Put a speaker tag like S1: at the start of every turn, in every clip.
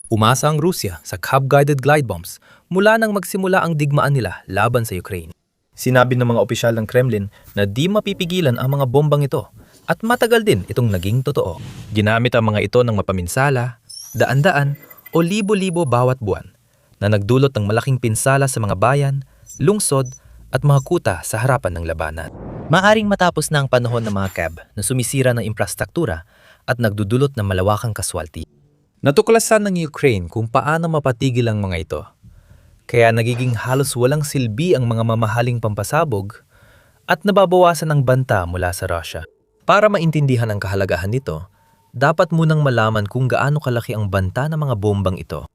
S1: Umasa ang Rusya sa CAB-guided glide bombs mula nang magsimula ang digmaan nila laban sa Ukraine. Sinabi ng mga opisyal ng Kremlin na di mapipigilan ang mga bombang ito at matagal din itong naging totoo. Ginamit ang mga ito ng mapaminsala, daan-daan o libo-libo bawat buwan na nagdulot ng malaking pinsala sa mga bayan, lungsod at mga kuta sa harapan ng labanan. Maaring matapos na ang panahon ng mga CAB na sumisira ng infrastruktura at nagdudulot ng malawakang kaswalti. Natuklasan ng Ukraine kung paano mapatigil ang mga ito. Kaya nagiging halos walang silbi ang mga mamahaling pampasabog at nababawasan ang banta mula sa Russia. Para maintindihan ang kahalagahan nito, dapat munang malaman kung gaano kalaki ang banta ng mga bombang ito.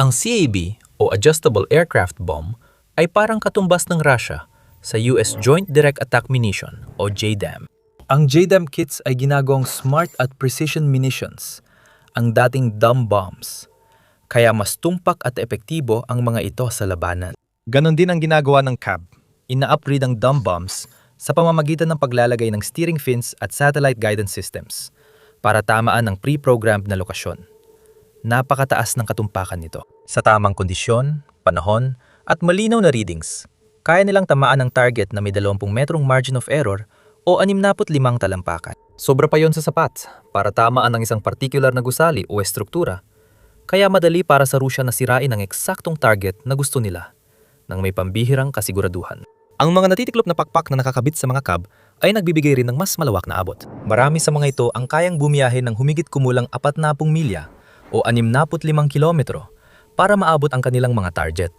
S1: Ang CAB o Adjustable Aircraft Bomb ay parang katumbas ng Russia sa US Joint Direct Attack Munition o JDAM. Ang JDAM kits ay ginagawang smart at precision munitions, ang dating dumb bombs, kaya mas tumpak at epektibo ang mga ito sa labanan. Ganon din ang ginagawa ng CAB. Ina-upgrade ang dumb bombs sa pamamagitan ng paglalagay ng steering fins at satellite guidance systems para tamaan ang pre-programmed na lokasyon. Napakataas ng katumpakan nito. Sa tamang kondisyon, panahon, at malinaw na readings, kaya nilang tamaan ang target na may 20 metrong margin of error o 65 talampakan. Sobra pa yon sa sapat para tamaan ng isang partikular na gusali o estruktura, kaya madali para sa Rusya na sirain ang eksaktong target na gusto nila nang may pambihirang kasiguraduhan. Ang mga natitiklop na pakpak na nakakabit sa mga CAB ay nagbibigay rin ng mas malawak na abot. Marami sa mga ito ang kayang bumiyahe ng humigit kumulang 40 milya o 65 kilometro para maabot ang kanilang mga target.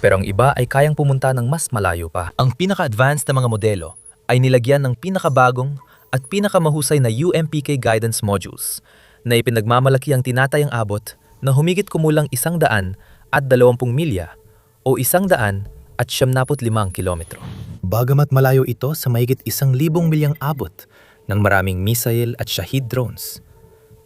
S1: Pero ang iba ay kayang pumunta ng mas malayo pa. Ang pinaka-advanced na mga modelo ay nilagyan ng pinakabagong at pinakamahusay na UMPK guidance modules na ipinagmamalaki ang tinatayang abot na humigit kumulang 120 milya o 175 kilometro. Bagamat malayo ito sa mahigit 1,000 milyang abot ng maraming missile at Shahid drones,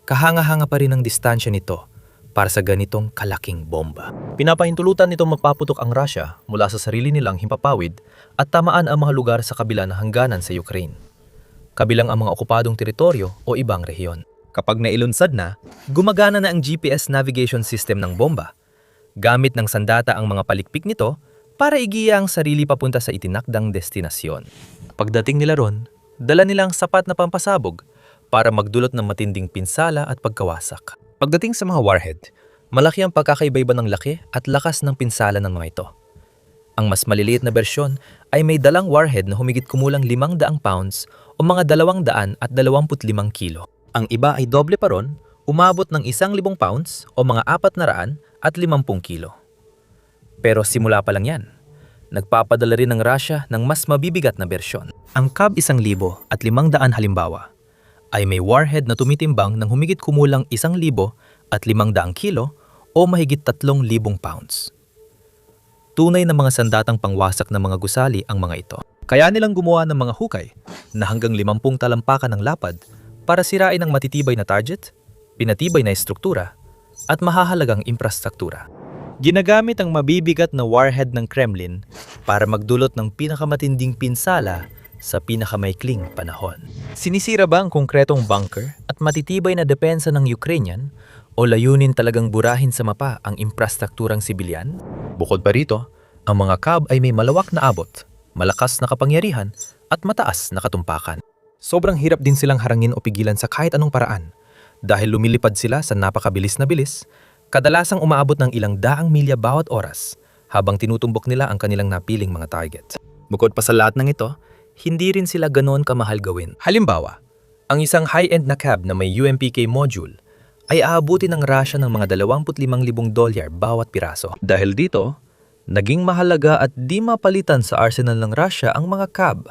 S1: kahanga-hanga pa rin ang distansya nito para sa ganitong kalaking bomba. Pinapahintulutan nitong magpaputok ang Russia mula sa sarili nilang himpapawid at tamaan ang mga lugar sa kabila ng hangganan sa Ukraine, kabilang ang mga okupadong teritoryo o ibang rehiyon. Kapag nailunsad na, gumagana na ang GPS navigation system ng bomba. Gamit ng sandata ang mga palikpik nito para igiya ang sarili papunta sa itinakdang destinasyon. Pagdating nila ron, dala nilang sapat na pampasabog para magdulot ng matinding pinsala at pagkawasak. Pagdating sa mga warhead, malaki ang pagkakaiba-iba ng laki at lakas ng pinsala ng mga ito. Ang mas maliliit na bersyon ay may dalang warhead na humigit kumulang 500 pounds o mga 225 kilo. Ang iba ay doble pa ron, umabot ng 1,000 pounds o mga 450 kilo. Pero simula pa lang yan. Nagpapadala rin ng Russia ng mas mabibigat na bersyon. Ang CAB 1,500 halimbawa ay may warhead na tumitimbang ng humigit kumulang 1,500 kilo o mahigit 3,000 pounds. Tunay na mga sandatang pangwasak ng mga gusali ang mga ito. Kaya nilang gumawa ng mga hukay na hanggang 50 talampakan ng lapad para sirain ang matitibay na target, pinatibay na estruktura, at mahahalagang infrastruktura. Ginagamit ang mabibigat na warhead ng Kremlin para magdulot ng pinakamatinding pinsala sa pinakamaikling panahon. Sinisira ba ang konkretong bunker at matitibay na depensa ng Ukrainian o layunin talagang burahin sa mapa ang infrastrukturang sibilyan? Bukod pa rito, ang mga CAB ay may malawak na abot, malakas na kapangyarihan at mataas na katumpakan. Sobrang hirap din silang harangin o pigilan sa kahit anong paraan dahil lumilipad sila sa napakabilis na bilis, kadalasang umaabot ng ilang daang milya bawat oras habang tinutumbok nila ang kanilang napiling mga target. Bukod pa sa lahat ng ito, hindi rin sila ganoon kamahal gawin. Halimbawa, ang isang high-end na CAB na may UMPK module ay aabutin ng Russia ng mga $25,000 bawat piraso. Dahil dito, naging mahalaga at di mapalitan sa arsenal ng Russia ang mga CAB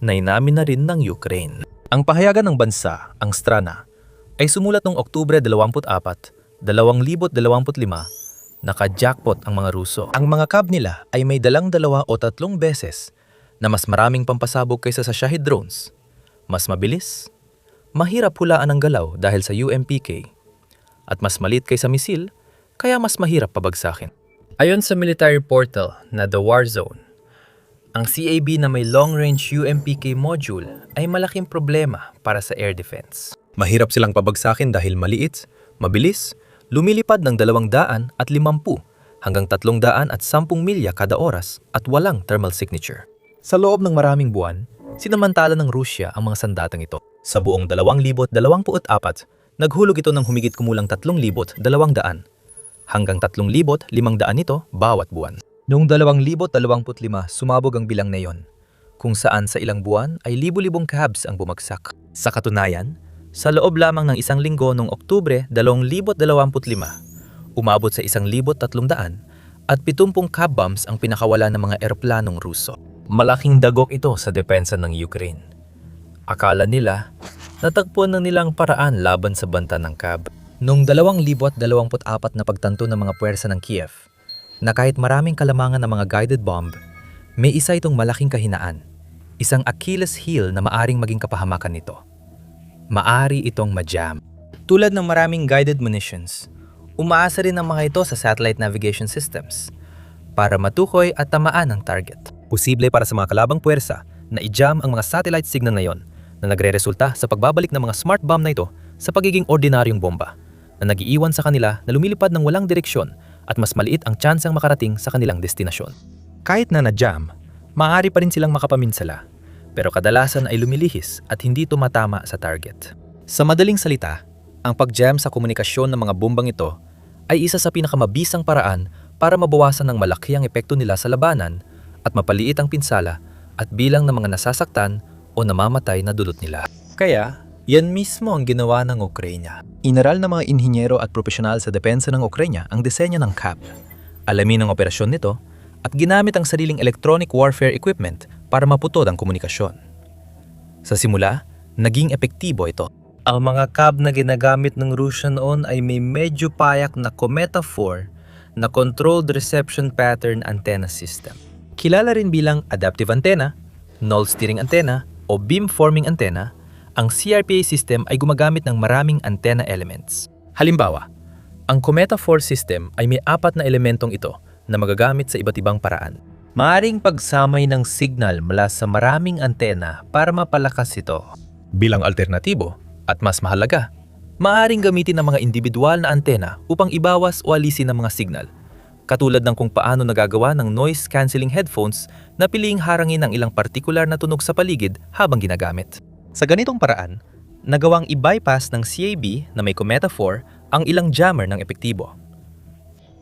S1: na inamin na rin ng Ukraine. Ang pahayagan ng bansa, ang Strana, ay sumulat noong Oktubre 24, 2025, naka-jackpot ang mga Ruso. Ang mga CAB nila ay may dalang 2 o 3 beses na mas maraming pampasabog kaysa sa Shahid drones. Mas mabilis, mahirap hulaan ang galaw dahil sa UMPK, at mas maliit kaysa misil, kaya mas mahirap pabagsakin. Ayon sa military portal na The War Zone, ang CAB na may long-range UMPK module ay malaking problema para sa air defense. Mahirap silang pabagsakin dahil maliit, mabilis, lumilipad ng 250 hanggang 310 milya kada oras at walang thermal signature. Sa loob ng maraming buwan, sinamantala ng Rusya ang mga sandatang ito. Sa buong 2024, naghulog ito ng humigit kumulang 3,200 hanggang 3,500 nito bawat buwan. Noong 2025, sumabog ang bilang na iyon, kung saan sa ilang buwan ay libu-libong cabs ang bumagsak. Sa katunayan, sa loob lamang ng isang linggo noong Oktubre 2025, umabot sa 1,300 at 70 cab bombs ang pinakawala ng mga eroplanong Ruso. Malaking dagok ito sa depensa ng Ukraine. Akala nila, natagpuan na nilang paraan laban sa banta ng cab. Noong 2024 na pagtanto ng mga puwersa ng Kiev, na kahit maraming kalamangan ng mga guided bomb, may isa itong malaking kahinaan, isang Achilles heel na maaring maging kapahamakan nito. Maari itong ma-jam. Tulad ng maraming guided munitions, umaasa rin ang mga ito sa satellite navigation systems para matukoy at tamaan ang target. Posible para sa mga kalabang puwersa na i-jam ang mga satellite signal na yon na nagre-resulta sa pagbabalik ng mga smart bomb na ito sa pagiging ordinaryong bomba na nag-iiwan sa kanila na lumilipad ng walang direksyon at mas maliit ang tsansang makarating sa kanilang destinasyon. Kahit na na-jam, maaari pa rin silang makapaminsala, pero kadalasan ay lumilihis at hindi tumatama sa target. Sa madaling salita, ang pag-jam sa komunikasyon ng mga bombang ito ay isa sa pinakamabisang paraan para mabawasan ng malaki ang epekto nila sa labanan at mapaliit ang pinsala at bilang ng mga nasasaktan o namamatay na dulot nila. Kaya, yan mismo ang ginawa ng Ukraine. Inaral ng mga inhinyero at profesional sa depensa ng Ukraine ang disenyo ng CAB. Alamin ang operasyon nito at ginamit ang sariling electronic warfare equipment para maputol ang komunikasyon. Sa simula, naging epektibo ito. Ang mga CAB na ginagamit ng Rusya noon ay may medyo payak na Cometa 4 na Controlled Reception Pattern Antenna System. Kilala rin bilang Adaptive Antenna, Null Steering Antenna o Beamforming Antenna, ang CRPA system ay gumagamit ng maraming antenna elements. Halimbawa, ang Cometa 4 system ay may 4 na elementong ito na magagamit sa iba't ibang paraan. Maaring pagsamay ng signal mula sa maraming antena para mapalakas ito. Bilang alternatibo, at mas mahalaga, maaring gamitin ng mga individual na antena upang ibawas o alisin ang mga signal, katulad ng kung paano nagagawa ng noise-canceling headphones na piliing harangin ang ilang partikular na tunog sa paligid habang ginagamit. Sa ganitong paraan, nagawang i-bypass ng CAB na may Cometa 4 ang ilang jammer ng epektibo.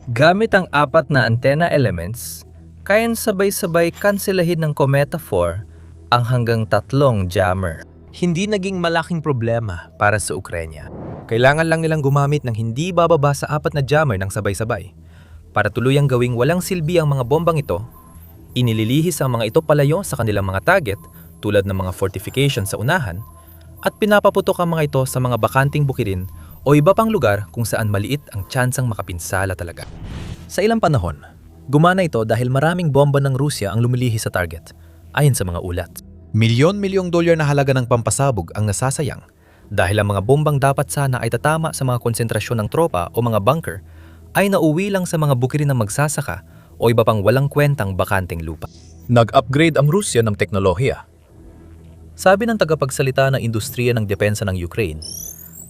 S1: Gamit ang 4 na antenna elements, kayang sabay-sabay kanselahin ng Cometa 4 ang hanggang 3 jammer. Hindi naging malaking problema para sa Ukraine. Kailangan lang nilang gumamit ng hindi bababa sa 4 na jammer ng sabay-sabay. Para tuluyang gawing walang silbi ang mga bombang ito, inililihis ang mga ito palayo sa kanilang mga target tulad ng mga fortification sa unahan at pinapaputok ang mga ito sa mga bakanting bukirin o iba pang lugar kung saan maliit ang tsansang makapinsala talaga. Sa ilang panahon, gumana ito dahil maraming bomba ng Rusya ang lumilihis sa target, ayon sa mga ulat. Milyon-milyong dolyar na halaga ng pampasabog ang nasasayang dahil ang mga bombang dapat sana ay tatama sa mga konsentrasyon ng tropa o mga bunker ay nauwi lang sa mga bukirin ng magsasaka o iba pang walang kwentang bakanting lupa. Nag-upgrade ang Rusya ng teknolohiya. Sabi ng tagapagsalita ng industriya ng depensa ng Ukraine,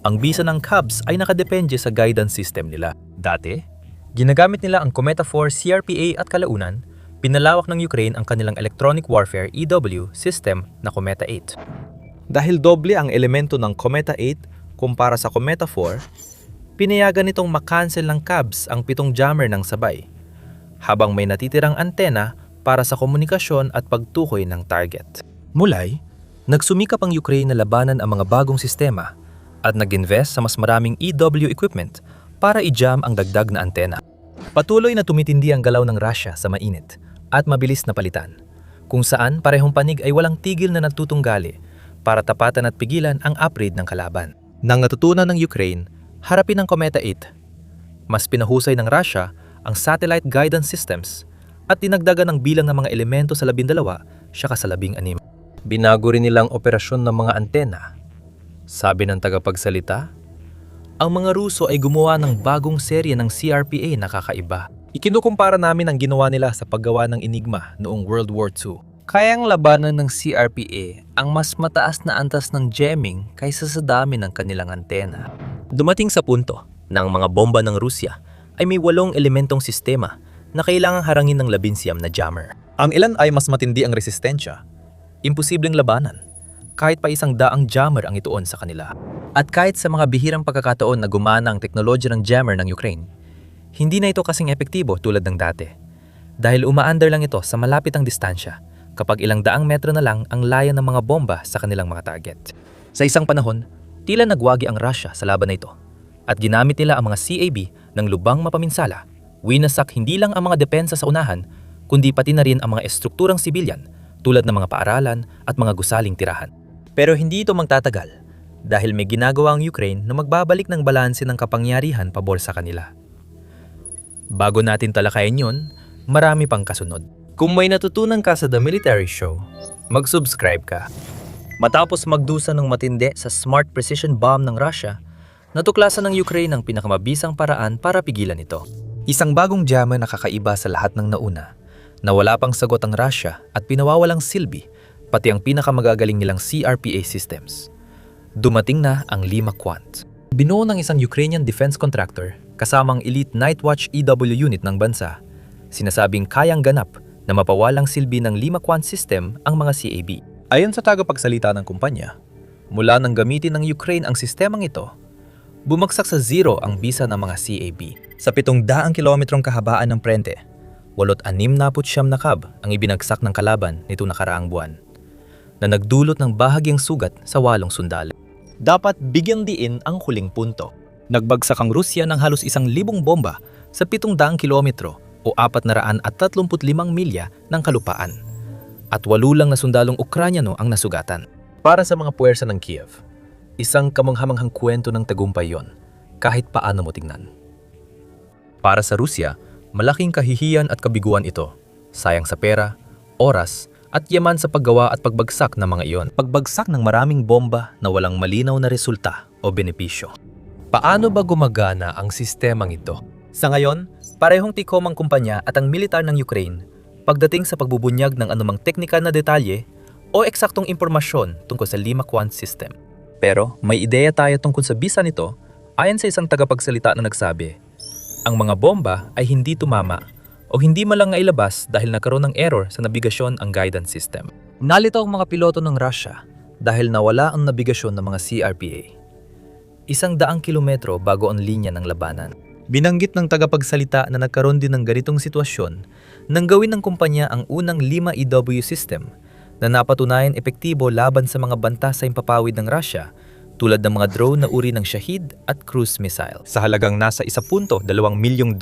S1: ang bisa ng CABs ay nakadepende sa guidance system nila. Dati, ginagamit nila ang Cometa 4 CRPA at kalaunan, pinalawak ng Ukraine ang kanilang electronic warfare EW system na Cometa 8. Dahil doble ang elemento ng Cometa 8 kumpara sa Cometa 4, pinayagan nitong makancel ng CABs ang 7 jammer ng sabay, habang may natitirang antena para sa komunikasyon at pagtukoy ng target. Mulay, nagsumikap ang Ukraine na labanan ang mga bagong sistema at nag-invest sa mas maraming EW equipment para i-jam ang dagdag na antena. Patuloy na tumitindi ang galaw ng Russia sa mainit at mabilis na palitan, kung saan parehong panig ay walang tigil na nagtutunggali para tapatan at pigilan ang upgrade ng kalaban. Nang natutunan ng Ukraine, harapin ang Cometa 8. Mas pinahusay ng Russia ang satellite guidance systems at dinagdagan ng bilang ng mga elemento sa 12 saka sa 16. Binago rin nilang operasyon ng mga antena. Sabi ng tagapagsalita, ang mga Ruso ay gumawa ng bagong serye ng CRPA na kakaiba. Ikinukumpara namin ang ginawa nila sa paggawa ng Enigma noong World War II. Kayang labanan ng CRPA ang mas mataas na antas ng jamming kaysa sa dami ng kanilang antena. Dumating sa punto na ang mga bomba ng Rusya ay may 8 elementong sistema na kailangang harangin ng 11 na jammer. Ang ilan ay mas matindi ang resistensya, imposibleng labanan, kahit pa 100 jammer ang ituon sa kanila. At kahit sa mga bihirang pagkakataon na gumana ang teknolohiya ng jammer ng Ukraine, hindi na ito kasing epektibo tulad ng dati. Dahil umaandar lang ito sa malapit ang distansya kapag ilang daang metro na lang ang layo ng mga bomba sa kanilang mga target. Sa isang panahon, tila nagwagi ang Russia sa laban na ito at ginamit nila ang mga CAB ng lubang mapaminsala. Winasak hindi lang ang mga depensa sa unahan, kundi pati na rin ang mga estrukturang sibilyan tulad ng mga paaralan at mga gusaling tirahan. Pero hindi ito magtatagal dahil may ginagawa ang Ukraine na magbabalik ng balanse ng kapangyarihan pabor sa kanila. Bago natin talakayin yun, marami pang kasunod. Kung may natutunan ka sa The Military Show, mag-subscribe ka. Matapos magdusa ng matindi sa smart precision bomb ng Russia, natuklasan ng Ukraine ang pinakamabisang paraan para pigilan ito. Isang bagong jammer na kakaiba sa lahat ng nauna, na wala pang sagot ang Russia at pinawawalang silbi, pati ang pinakamagagaling nilang CRPA systems. Dumating na ang Lima Quant. Binuo ng isang Ukrainian defense contractor kasamang elite Nightwatch EW unit ng bansa, sinasabing kayang ganap na mapawalang silbi ng Lima Quant system ang mga CAB. Ayon sa tagapagsalita ng kumpanya, mula nang gamitin ng Ukraine ang sistemang ito, bumagsak sa zero ang bisa ng mga CAB. Sa 700 kilometrong kahabaan ng prente, 86 na kab ang ibinagsak ng kalaban nito nakaraang buwan, na nagdulot ng bahagyang sugat sa 8 sundalo. Dapat bigyang diin ang huling punto. Nagbagsak ang Rusya ng halos 1,000 bomba sa 700 kilometro o 435 milya ng kalupaan. At 8 lang na sundalong Ukranyano ang nasugatan. Para sa mga puwersa ng Kiev, isang kamanghamanghang kwento ng tagumpay yon, kahit paano mo tingnan. Para sa Rusya, malaking kahihiyan at kabiguan ito. Sayang sa pera, oras, at yaman sa paggawa at pagbagsak ng mga iyon. Pagbagsak ng maraming bomba na walang malinaw na resulta o benepisyo. Paano ba gumagana ang sistemang ito? Sa ngayon, parehong tikom ang kumpanya at ang militar ng Ukraine pagdating sa pagbubunyag ng anumang teknikal na detalye o eksaktong impormasyon tungkol sa Lima Quant system. Pero may ideya tayo tungkol sa bisa nito ayon sa isang tagapagsalita na nagsabi, ang mga bomba ay hindi tumama o hindi man lang nailabas dahil nagkaroon ng error sa nabigasyon ang guidance system. Nalito ang mga piloto ng Russia dahil nawala ang nabigasyon ng mga CRPA. 100 kilometro bago ang linya ng labanan. Binanggit ng tagapagsalita na nagkaroon din ng ganitong sitwasyon nang gawin ng kumpanya ang unang Lima EW system na napatunayan epektibo laban sa mga banta sa himpapawid ng Russia tulad ng mga drone na uri ng Shahid at cruise missile. Sa halagang nasa $1.2 milyong,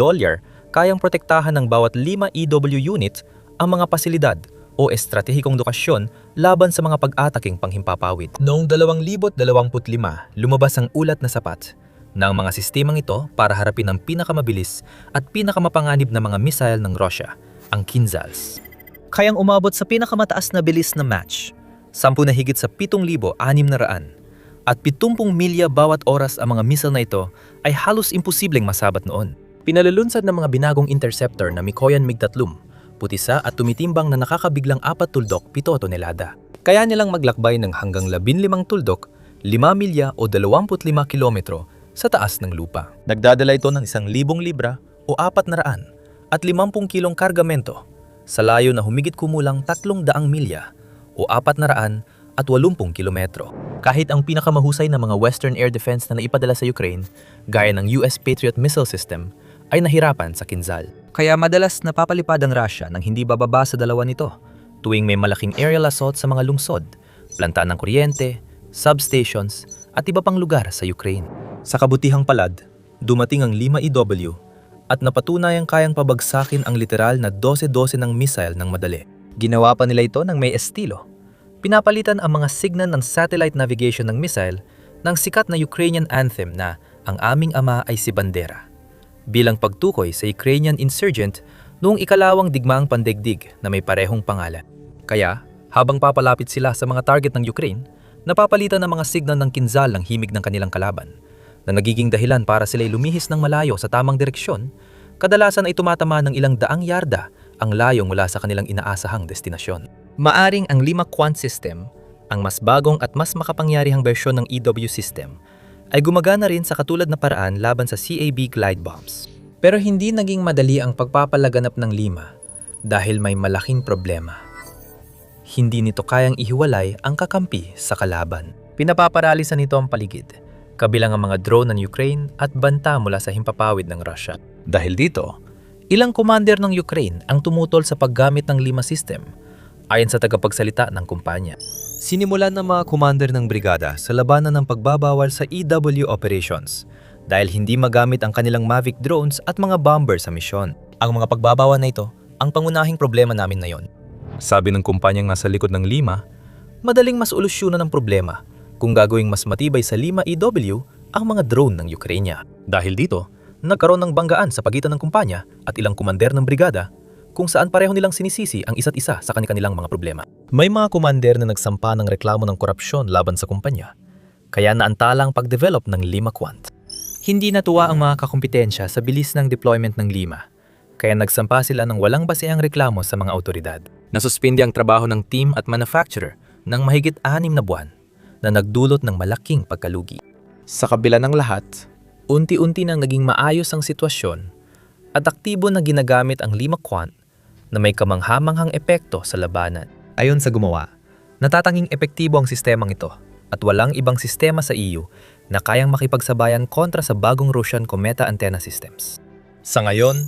S1: kayang protektahan ng bawat Lima EW unit ang mga pasilidad o estratehikong lokasyon laban sa mga pag-ataking panghimpapawid. Noong 2025, lumabas ang ulat na sapat na ang mga sistemang ito para harapin ang pinakamabilis at pinakamapanganib na mga missile ng Russia, ang Kinzhals. Kayang umabot sa pinakamataas na bilis na Mach, 10 na higit sa 7,600 at 70 milya bawat oras ang mga missile na ito ay halos imposibleng masabat noon. Pinalulunsad ng mga binagong interceptor na Mikoyan MiG-3, putisa at tumitimbang na nakakabiglang 4 tuldok 7 tonelada. Kaya nilang maglakbay ng hanggang 15 tuldok, 5 milya o 25 kilometro sa taas ng lupa. Nagdadala ito ng 1,000 libra o 400 at 50 kilong kargamento sa layo na humigit kumulang 300 milya o 400 at 80 kilometro. Kahit ang pinakamahusay na mga Western air defense na naipadala sa Ukraine, gaya ng US Patriot missile system, ay nahirapan sa Kinzhal. Kaya madalas napapalipad ang Russia nang hindi bababa sa dalawa nito tuwing may malaking aerial assault sa mga lungsod, planta ng kuryente, substations at iba pang lugar sa Ukraine. Sa kabutihang palad, dumating ang Lima EW at napatunayang kayang pabagsakin ang literal na 12-12 ng missile ng madali. Ginawa pa nila ito ng may estilo. Pinapalitan ang mga signal ng satellite navigation ng missile ng sikat na Ukrainian anthem na Ang Aming Ama ay si Bandera, bilang pagtukoy sa Ukrainian insurgent noong ikalawang digmaang pandaigdig na may parehong pangalan. Kaya, habang papalapit sila sa mga target ng Ukraine, napapalitan ang mga signal ng Kinzhal ng himig ng kanilang kalaban, na nagiging dahilan para sila'y lumihis ng malayo sa tamang direksyon, kadalasan ay tumatama ng ilang daang yarda ang layo mula sa kanilang inaasahang destinasyon. Maaring ang Lima Quant system, ang mas bagong at mas makapangyarihang bersyon ng EW system, ay gumagana rin sa katulad na paraan laban sa CAB glide bombs. Pero hindi naging madali ang pagpapalaganap ng Lima dahil may malaking problema. Hindi nito kayang ihiwalay ang kakampi sa kalaban. Pinapaparalisan nito ang paligid, kabilang ang mga drone ng Ukraine at banta mula sa himpapawid ng Russia. Dahil dito, ilang commander ng Ukraine ang tumutol sa paggamit ng Lima system ayon sa tagapagsalita ng kumpanya. Sinimulan ng mga commander ng brigada sa labanan ng pagbabawal sa EW operations dahil hindi magamit ang kanilang Mavic drones at mga bomber sa misyon. Ang mga pagbabawal na ito ang pangunahing problema namin ngayon. Sabi ng kumpanyang nasa likod ng Lima, madaling masolusyonan ng problema kung gagawing mas matibay sa Lima EW ang mga drone ng Ukraine. Dahil dito, nagkaroon ng banggaan sa pagitan ng kumpanya at ilang commander ng brigada kung saan pareho nilang sinisisi ang isa't isa sa kanilang mga problema. May mga commander na nagsampa ng reklamo ng korupsyon laban sa kumpanya, kaya naantala ang pag-develop ng Lima Quant. Hindi natuwa ang mga kakumpetensya sa bilis ng deployment ng Lima, kaya nagsampa sila ng walang basehang reklamo sa mga autoridad. Nasuspindi ang trabaho ng team at manufacturer ng mahigit 6 na buwan na nagdulot ng malaking pagkalugi. Sa kabila ng lahat, unti-unti nang naging maayos ang sitwasyon at aktibo na ginagamit ang Lima Quant na may kamanghamanghang epekto sa labanan. Ayon sa gumawa, natatanging epektibo ang sistemang ito at walang ibang sistema sa EU na kayang makipagsabayan kontra sa bagong Russian Cometa antenna systems. Sa ngayon,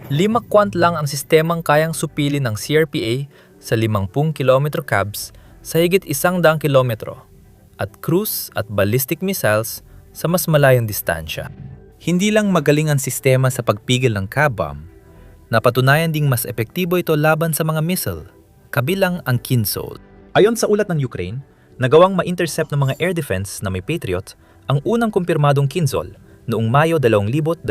S1: Lima Quant lang ang sistemang kayang supili ng CRPA sa 50 km cabs sa higit 100 km at cruise at ballistic missiles sa mas malayong distansya. Hindi lang magaling ang sistema sa pagpigil ng cab bomb, napatunayan ding mas epektibo ito laban sa mga missile, kabilang ang Kinzhal. Ayon sa ulat ng Ukraine, nagawang ma-intercept ng mga air defense na may Patriot ang unang kumpirmadong Kinzhal noong Mayo 2023.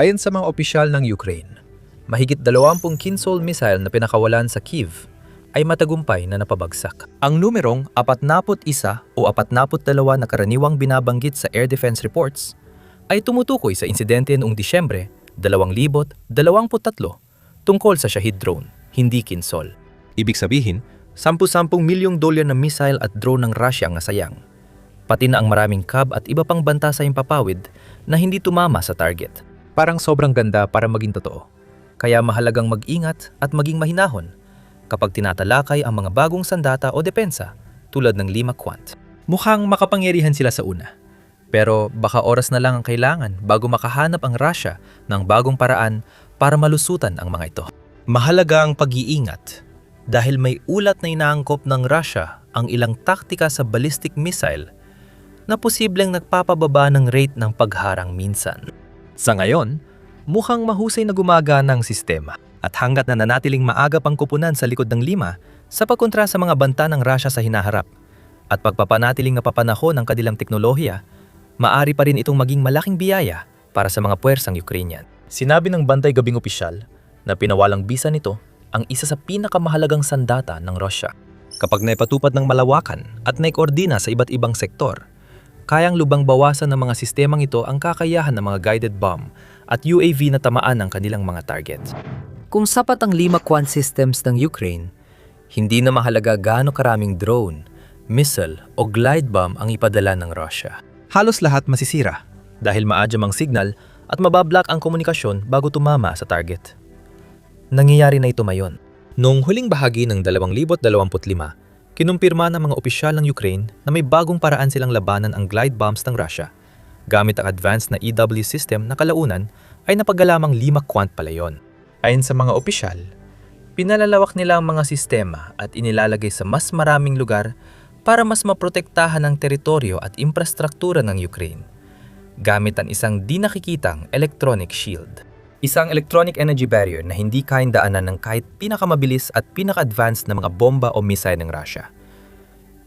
S1: Ayon sa mga opisyal ng Ukraine, mahigit 20 Kinzhal missile na pinakawalan sa Kyiv ay matagumpay na napabagsak. Ang numerong 41 o 42 na karaniwang binabanggit sa air defense reports ay tumutukoy sa insidente noong Disyembre 2023 tungkol sa Shahid drone, hindi Kinzhal. Ibig sabihin, 10-10 milyong dolyar na missile at drone ng Russia ang nasayang, pati na ang maraming cab at iba pang banta sa himpapawid na hindi tumama sa target. Parang sobrang ganda para maging totoo, kaya mahalagang mag-ingat at maging mahinahon kapag tinatalakay ang mga bagong sandata o depensa tulad ng Lima Quant. Mukhang makapangyarihan sila sa una, pero baka oras na lang ang kailangan bago makahanap ang Russia ng bagong paraan para malusutan ang mga ito. Mahalaga ang pag-iingat dahil may ulat na inaangkop ng Russia ang ilang taktika sa ballistic missile na posibleng nagpapababa ng rate ng pagharang minsan. Sa ngayon, mukhang mahusay na gumagana ang sistema at hanggat na nanatiling maagap ang kupunan sa likod ng Lima sa pagkontra sa mga banta ng Russia sa hinaharap at pagpapanatiling napapanahon ng kanilang teknolohiya, maari pa rin itong maging malaking biyaya para sa mga puwersang Ukrainian. Sinabi ng Bantay Gabing opisyal na pinawalang bisa nito ang isa sa pinakamahalagang sandata ng Russia. Kapag naipatupad ng malawakan at naikoordina sa iba't ibang sektor, kayang lubang bawasan ng mga sistemang ito ang kakayahan ng mga guided bomb at UAV na tamaan ang kanilang mga targets. Kung sapat ang Lima Quant systems ng Ukraine, hindi na mahalaga gaano karaming drone, missile o glide bomb ang ipadala ng Russia. Halos lahat masisira dahil maadyam ang signal at mabablock ang komunikasyon bago tumama sa target. Nangyayari na ito ngayon. Noong huling bahagi ng 2025, kinumpirma ng mga opisyal ng Ukraine na may bagong paraan silang labanan ang glide bombs ng Russia. Gamit ang advanced na EW system na kalaunan ay napagalamang Lima Quant pala yun. Ayon sa mga opisyal, pinalalawak nila ang mga sistema at inilalagay sa mas maraming lugar para mas maprotektahan ang teritoryo at infrastruktura ng Ukraine. Gamit ang isang di nakikitang electronic shield. Isang electronic energy barrier na hindi kayang daanan ng kahit pinakamabilis at pinaka-advanced na mga bomba o missile ng Russia.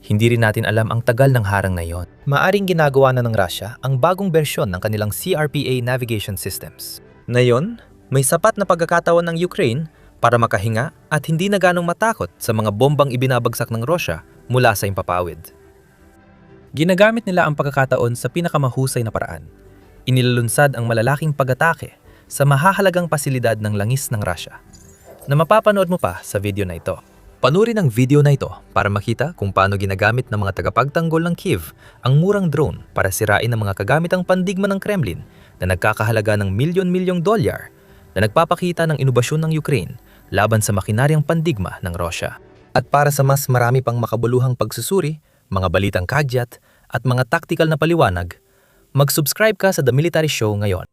S1: Hindi rin natin alam ang tagal ng harang na iyon. Maaring ginagawa na ng Russia ang bagong bersyon ng kanilang CRPA navigation systems. Ngayon, may sapat na pagkakataon ng Ukraine para makahinga at hindi na ganong matakot sa mga bombang ibinabagsak ng Russia mula sa himpapawid. Ginagamit nila ang pagkakataon sa pinakamahusay na paraan. Inilalunsad ang malalaking pag-atake sa mahahalagang pasilidad ng langis ng Russia na mapapanood mo pa sa video na ito. Panurin ang video na ito para makita kung paano ginagamit ng mga tagapagtanggol ng Kiev ang murang drone para sirain ang mga kagamitang pandigma ng Kremlin na nagkakahalaga ng milyon-milyong dolyar na nagpapakita ng inobasyon ng Ukraine laban sa makinaryang pandigma ng Russia. At para sa mas marami pang makabuluhang pagsusuri, mga balitang kagyat at mga taktikal na paliwanag, mag-subscribe ka sa The Military Show ngayon.